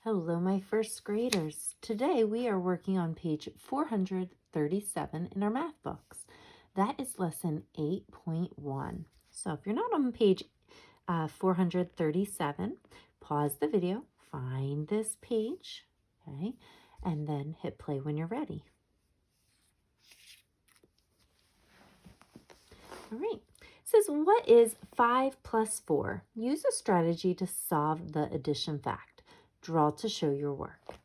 Hello, my first graders. Today we are working on page 437 in our math books. That is lesson 8.1. So if you're not on page 437, pause the video, find this page, okay, and then hit play when you're ready. All right. It says, what is 5 plus 4? Use a strategy to solve the addition fact. Draw to show your work.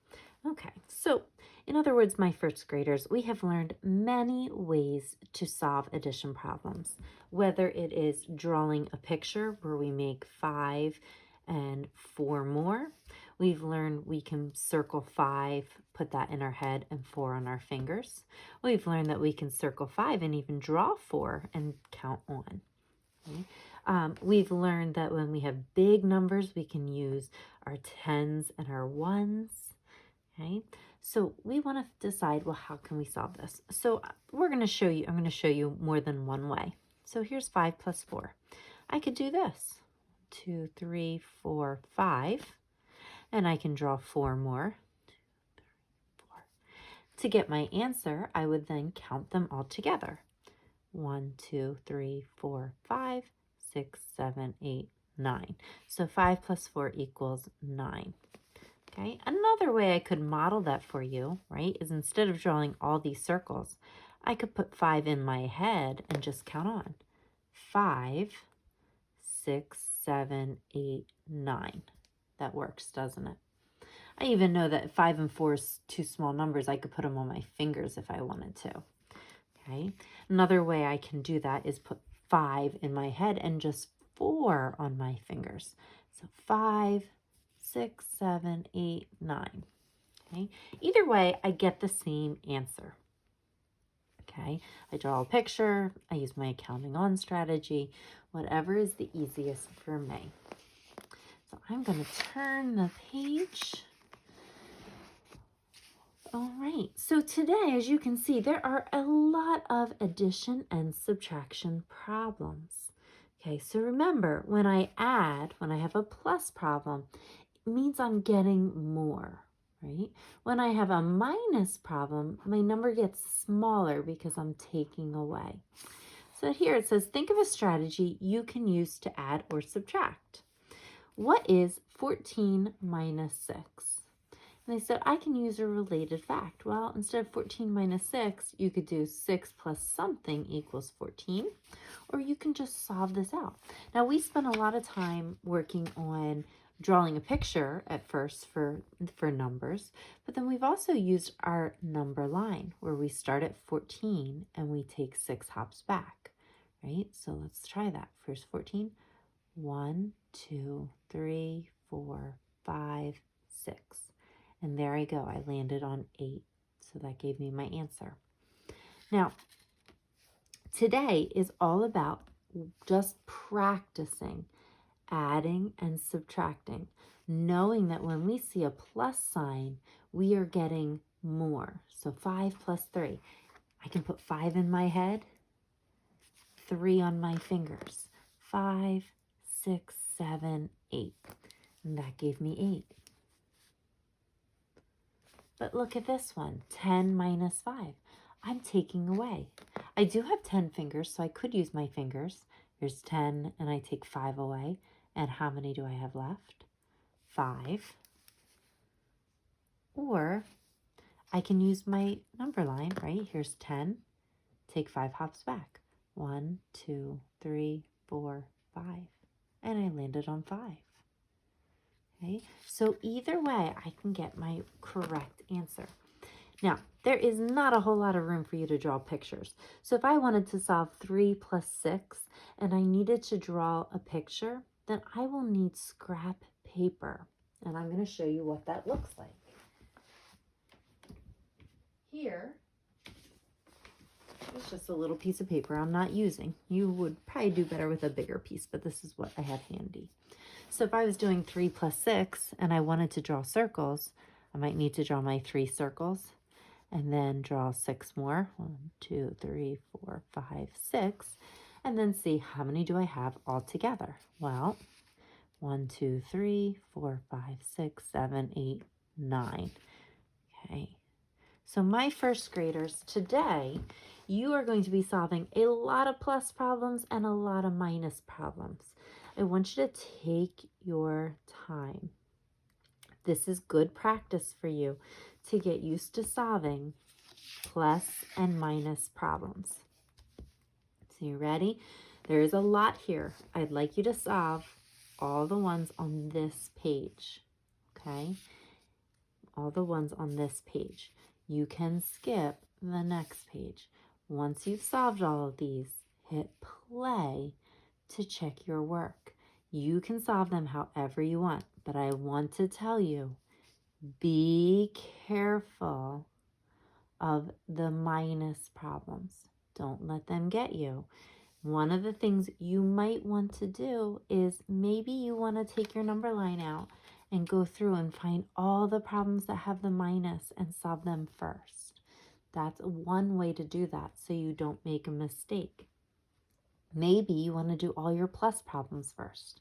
Okay, so in other words, my first graders, we have learned many ways to solve addition problems, whether it is drawing a picture where we make 5 and 4 more. We've learned we can circle 5, put that in our head, and 4 on our fingers. We've learned that we can circle 5 and even draw 4 and count on. Okay. We've learned that when we have big numbers, we can use our tens and our ones. Okay, so we want to decide, well, how can we solve this? So I'm going to show you more than one way. So here's 5 plus 4. I could do this, 2, 3, 4, 5, and I can draw 4 more. 2, 3, 4. To get my answer, I would then count them all together. 1, 2, 3, 4, 5, 6, 7, 8, 9. So 5 plus 4 equals 9. Okay, another way I could model that for you, right, is instead of drawing all these circles, I could put 5 in my head and just count on. 5, 6, 7, 8, 9. That works, doesn't it? I even know that 5 and 4 is two small numbers. I could put them on my fingers if I wanted to. Okay, another way I can do that is put 5 in my head and just 4 on my fingers. So 5, 6, 7, 8, 9. Okay, either way, I get the same answer. Okay, I draw a picture, I use my counting on strategy, whatever is the easiest for me. So I'm going to turn the page. All right, so today, as you can see, there are a lot of addition and subtraction problems. Okay, so remember, when I add, when I have a plus problem, it means I'm getting more, right? When I have a minus problem, my number gets smaller because I'm taking away. So here it says, think of a strategy you can use to add or subtract. What is 14 minus 6? And they said, I can use a related fact. Well, instead of 14 minus 6, you could do 6 plus something equals 14, or you can just solve this out. Now, we spent a lot of time working on drawing a picture at first for numbers, but then we've also used our number line where we start at 14 and we take 6 hops back, right? So let's try that. First 14, 1, 2, 3, 4, 5, 6. And there I go. I landed on 8. So that gave me my answer. Now, today is all about just practicing adding and subtracting, knowing that when we see a plus sign, we are getting more. So 5 plus 3. I can put 5 in my head, 3 on my fingers. 5, 6, 7, 8. And that gave me 8. But look at this one, 10 minus 5. I'm taking away. I do have 10 fingers, so I could use my fingers. Here's 10, and I take 5 away. And how many do I have left? 5. Or I can use my number line, right? Here's 10. Take 5 hops back. 1, 2, 3, 4, 5. And I landed on 5. Okay, so either way, I can get my correct answer. Now, there is not a whole lot of room for you to draw pictures. So if I wanted to solve 3 plus 6 and I needed to draw a picture, then I will need scrap paper. And I'm going to show you what that looks like. Here is just a little piece of paper I'm not using. You would probably do better with a bigger piece, but this is what I have handy. So if I was doing 3 plus 6 and I wanted to draw circles, I might need to draw my 3 circles and then draw 6 more. 1, 2, 3, 4, 5, 6. And then see how many do I have all together. Well, 1, 2, 3, 4, 5, 6, 7, 8, 9. Okay. So my first graders, today, you are going to be solving a lot of plus problems and a lot of minus problems. I want you to take your time. This is good practice for you to get used to solving plus and minus problems. So you ready? There is a lot here. I'd like you to solve all the ones on this page, okay? All the ones on this page. You can skip the next page. Once you've solved all of these, hit play to check your work. You can solve them however you want, but I want to tell you, be careful of the minus problems. Don't let them get you. One of the things you might want to do is maybe you want to take your number line out and go through and find all the problems that have the minus and solve them first. That's one way to do that so you don't make a mistake. Maybe you want to do all your plus problems first.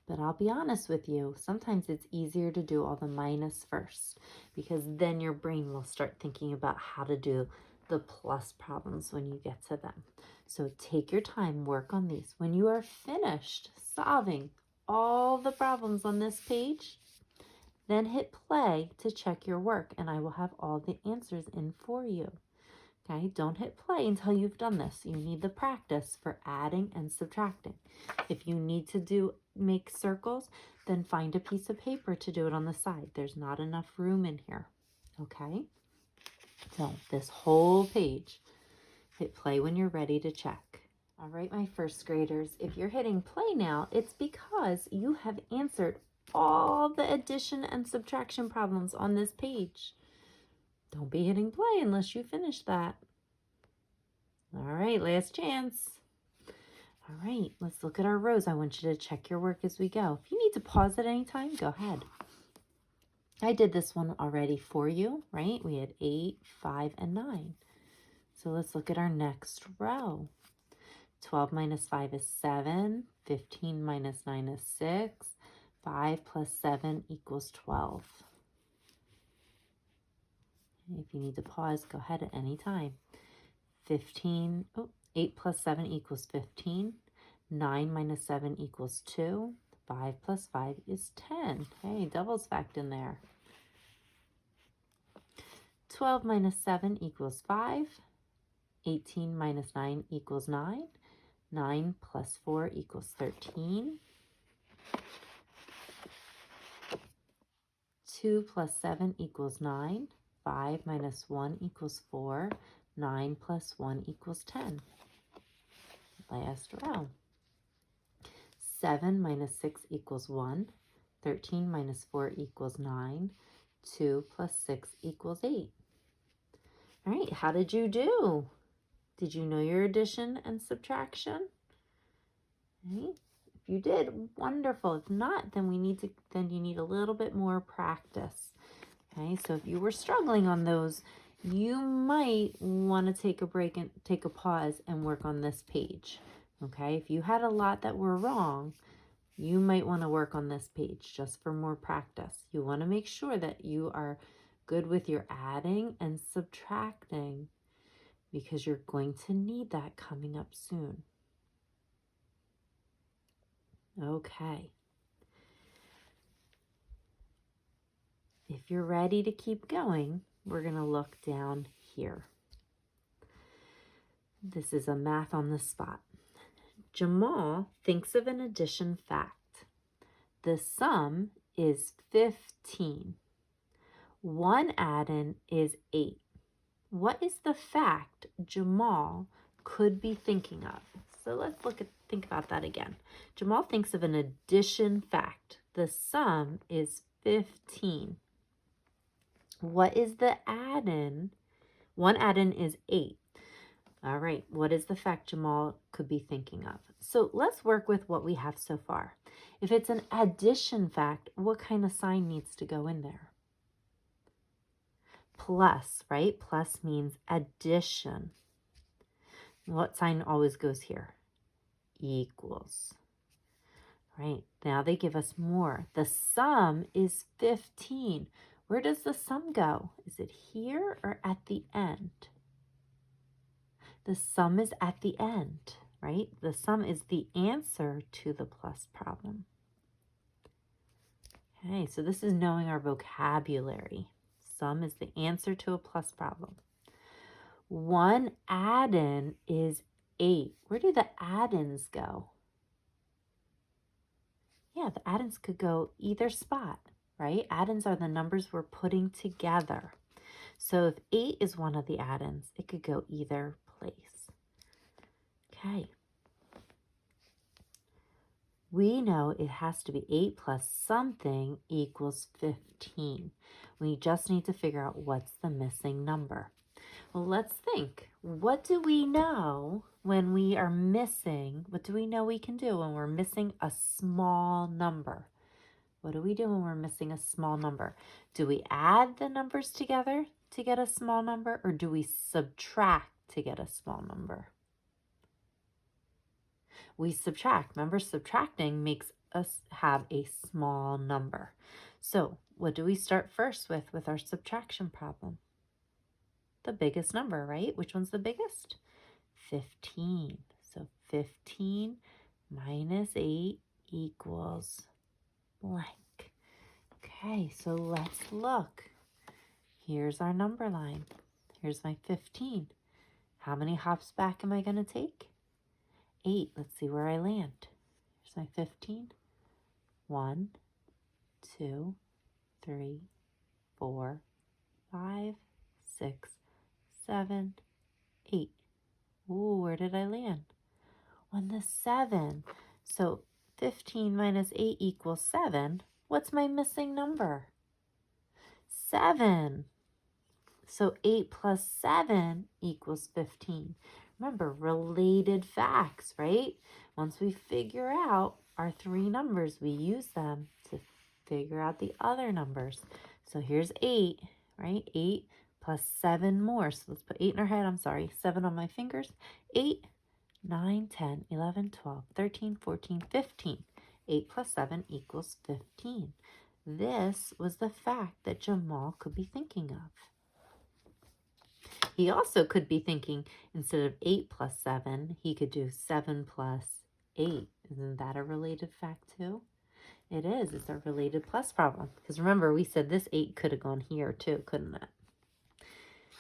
But I'll be honest with you, sometimes it's easier to do all the minus first because then your brain will start thinking about how to do the plus problems when you get to them. So take your time, work on these. When you are finished solving all the problems on this page, then hit play to check your work and I will have all the answers in for you. Okay, don't hit play until you've done this. You need the practice for adding and subtracting. If you need to make circles, then find a piece of paper to do it on the side. There's not enough room in here. Okay, so this whole page, hit play when you're ready to check. All right, my first graders, if you're hitting play now, it's because you have answered all the addition and subtraction problems on this page. Don't be hitting play unless you finish that. All right, last chance. All right, let's look at our rows. I want you to check your work as we go. If you need to pause at any time, go ahead. I did this one already for you, right? We had 8, 5, and 9. So let's look at our next row. 12 minus 5 is 7. 15 minus 9 is 6. 5 plus 7 equals 12. If you need to pause, go ahead at any time. 8 plus 7 equals 15. 9 minus 7 equals 2. 5 plus 5 is 10. Hey, doubles fact in there. 12 minus 7 equals 5. 18 minus 9 equals 9. 9 plus 4 equals 13. 2 plus 7 equals 9. 5 minus 1 equals 4. 9 plus 1 equals 10. Last row. 7 minus 6 equals 1. 13 minus 4 equals 9. 2 plus 6 equals 8. All right, how did you do? Did you know your addition and subtraction? Right? If you did, wonderful. If not, then you need a little bit more practice. Okay, so if you were struggling on those, you might want to take a break and take a pause and work on this page. Okay, if you had a lot that were wrong, you might want to work on this page just for more practice. You want to make sure that you are good with your adding and subtracting because you're going to need that coming up soon. Okay. If you're ready to keep going, we're going to look down here. This is a math on the spot. Jamal thinks of an addition fact. The sum is 15. One add-in is 8. What is the fact Jamal could be thinking of? So let's think about that again. Jamal thinks of an addition fact. The sum is 15. What is the add-in? One add-in is 8. All right, what is the fact Jamal could be thinking of? So let's work with what we have so far. If it's an addition fact, what kind of sign needs to go in there? Plus, right? Plus means addition. What sign always goes here? Equals. Right, now they give us more. The sum is 15. Where does the sum go? Is it here or at the end? The sum is at the end, right? The sum is the answer to the plus problem. Okay, so this is knowing our vocabulary. Sum is the answer to a plus problem. One add-in is 8. Where do the add-ins go? Yeah, the add-ins could go either spot, right? Add-ins are the numbers we're putting together. So if 8 is one of the add-ins, it could go either place. Okay. We know it has to be 8 plus something equals 15. We just need to figure out what's the missing number. Well, let's think. What do we know when we are missing? What do we know we can do when we're missing a small number? What do we do when we're missing a small number? Do we add the numbers together to get a small number, or do we subtract to get a small number? We subtract. Remember, subtracting makes us have a small number. So what do we start first with our subtraction problem? The biggest number, right? Which one's the biggest? 15. So 15 minus 8 equals blank. Okay, so let's look. Here's our number line. Here's my 15. How many hops back am I going to take? 8. Let's see where I land. Here's my 15. 1, 2, 3, 4, 5, 6, 7, 8. Ooh, where did I land? On the 7. So 15 minus 8 equals 7. What's my missing number? 7. So 8 plus 7 equals 15. Remember, related facts, right? Once we figure out our three numbers, we use them to figure out the other numbers. So here's 8, right? 8 plus 7 more. So let's put 8 in our head. I'm sorry, 7 on my fingers. 8, 9, 10, 11, 12, 13, 14, 15. 8 plus 7 equals 15. This was the fact that Jamal could be thinking of. He also could be thinking, instead of 8 plus 7, he could do 7 plus 8. Isn't that a related fact too? It is. It's a related plus problem. Because remember, we said this 8 could have gone here too, couldn't it?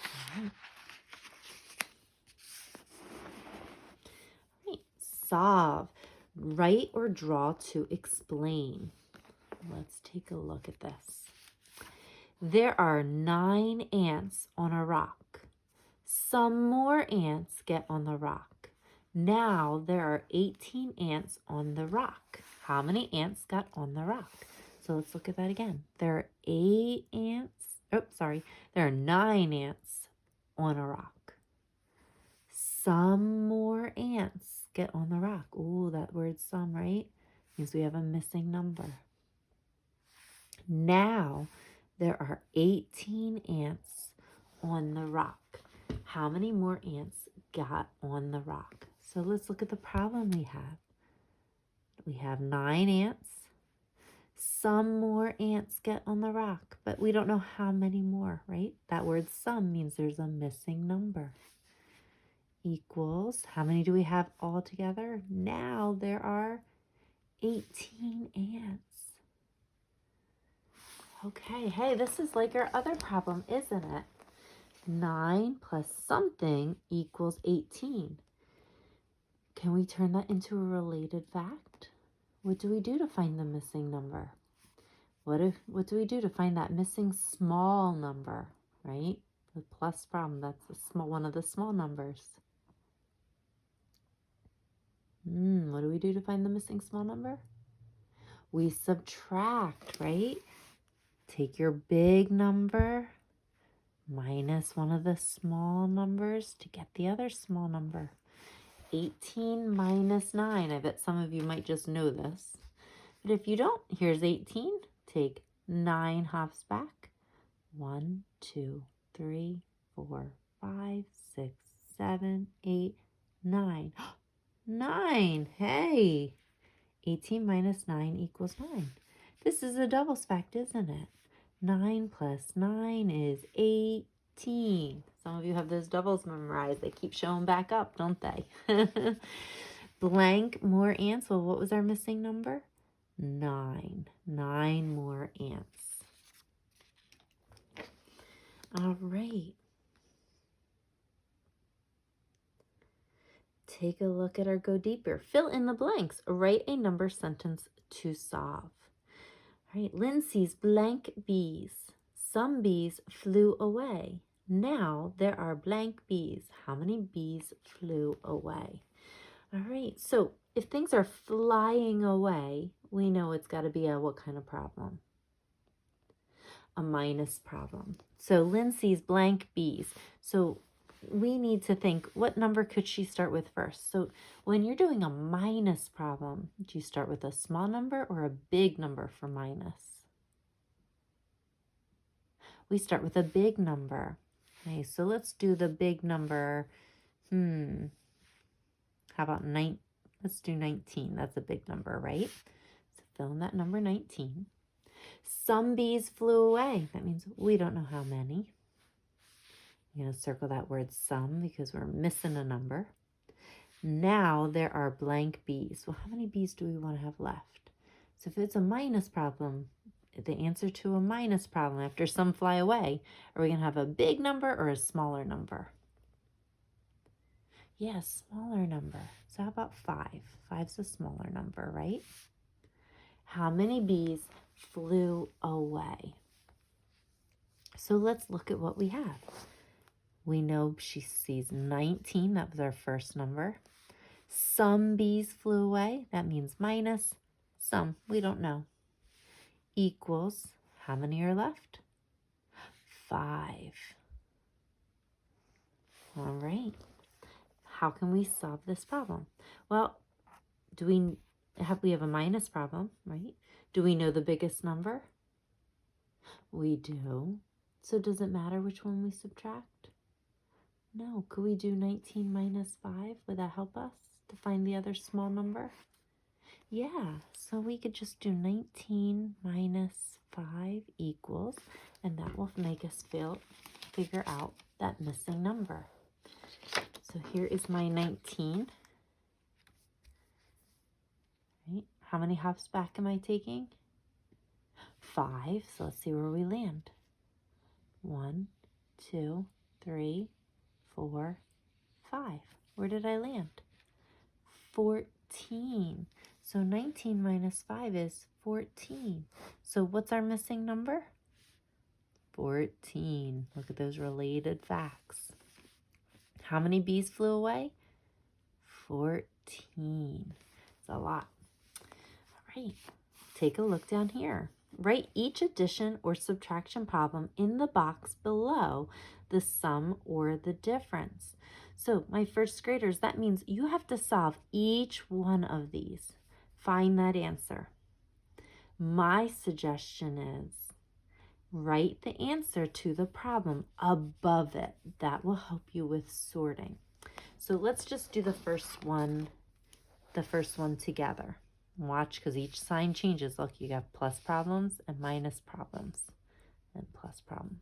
All right. All right. Solve. Write or draw to explain. Let's take a look at this. There are 9 ants on a rock. Some more ants get on the rock. Now there are 18 ants on the rock. How many ants got on the rock? So let's look at that again. There are 8 ants. Oh, sorry. There are 9 ants on a rock. Some more ants get on the rock. Ooh, that word some, right? Means we have a missing number. Now there are 18 ants on the rock. How many more ants got on the rock? So let's look at the problem we have. We have 9 ants. Some more ants get on the rock, but we don't know how many more, right? That word some means there's a missing number. Equals, how many do we have all together? Now there are 18 ants. Okay, hey, this is like our other problem, isn't it? 9 plus something equals 18. Can we turn that into a related fact? What do we do to find the missing number? What do we do to find that missing small number, right? The plus problem, that's one of the small numbers. What do we do to find the missing small number? We subtract, right? Take your big number minus one of the small numbers to get the other small number. 18 minus 9. I bet some of you might just know this. But if you don't, here's 18. Take 9 hops back. 1, 2, 3, 4, 5, 6, 7, 8, 9. 9. Hey, 18 minus 9 equals 9. This is a doubles fact, isn't it? 9 plus 9 is 18. Some of you have those doubles memorized. They keep showing back up, don't they? Blank more ants. Well, what was our missing number? 9. 9 more ants. All right. Take a look at our Go Deeper. Fill in the blanks. Write a number sentence to solve. All right, Lynn sees blank bees. Some bees flew away. Now there are blank bees. How many bees flew away? All right, so if things are flying away, we know it's got to be a what kind of problem? A minus problem. So Lynn sees blank bees. So we need to think, what number could she start with first? So when you're doing a minus problem, do you start with a small number or a big number for minus? We start with a big number. Okay, so let's do the big number. How about 9? Let's do 19. That's a big number, right? So fill in that number 19. Some bees flew away. That means we don't know how many. I'm going to circle that word some because we're missing a number. Now there are blank bees. Well, how many bees do we want to have left? So if it's a minus problem, the answer to a minus problem after some fly away, are we going to have a big number or a smaller number? Yeah, smaller number. So how about 5? 5's a smaller number, right? How many bees flew away? So let's look at what we have. We know she sees 19. That was our first number. Some bees flew away. That means minus. Some, we don't know. Equals, how many are left? 5. All right. How can we solve this problem? Well, we have a minus problem, right? Do we know the biggest number? We do. So does it matter which one we subtract? No. Could we do 19 minus 5? Would that help us to find the other small number? Yeah, so we could just do 19 minus 5 equals, and that will make us figure out that missing number. So here is my 19. Right? How many hops back am I taking? 5. So let's see where we land. 1, 2, 3, 4, 5. Where did I land? 14. So 19 minus 5 is 14. So what's our missing number? 14. Look at those related facts. How many bees flew away? 14. It's a lot. All right. Take a look down here. Write each addition or subtraction problem in the box below the sum or the difference. So my first graders, that means you have to solve each one of these. Find that answer. My suggestion is write the answer to the problem above it. That will help you with sorting. So let's just do the first one together. Watch, because each sign changes. Look, you got plus problems and minus problems and plus problem.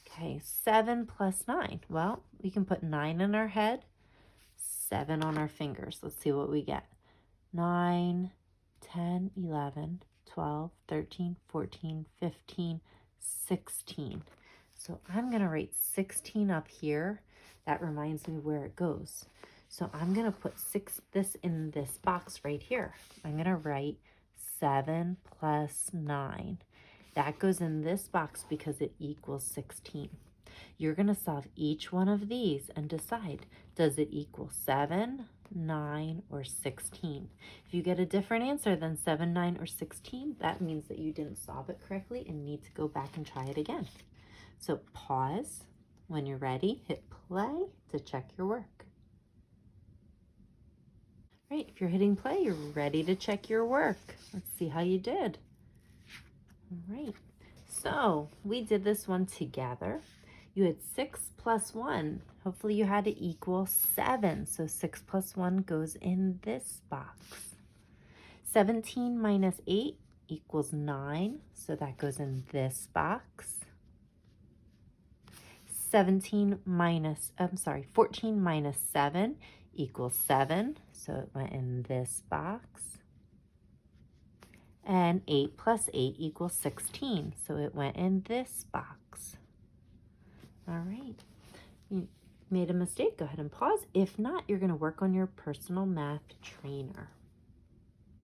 Okay, 7 plus 9. Well, we can put 9 in our head, 7 on our fingers. Let's see what we get. 9, 10, 11, 12, 13, 14, 15, 16. So I'm going to write 16 up here. That reminds me where it goes. So I'm going to put this in this box right here. I'm going to write 7 plus 9. That goes in this box because it equals 16. You're going to solve each one of these and decide, does it equal 7, 9, or 16? If you get a different answer than 7, 9, or 16, that means that you didn't solve it correctly and need to go back and try it again. So pause. When you're ready, hit play to check your work. Right, if you're hitting play, you're ready to check your work. Let's see how you did. All right, so we did this one together. You had 6 plus 1. Hopefully you had it equal 7. So 6 plus 1 goes in this box. 17 minus 8 equals 9, so that goes in this box. 14 minus 7 equals 7, so it went in this box. And 8 plus 8 equals 16, so it went in this box. All right. You made a mistake, go ahead and pause. If not, you're going to work on your personal math trainer.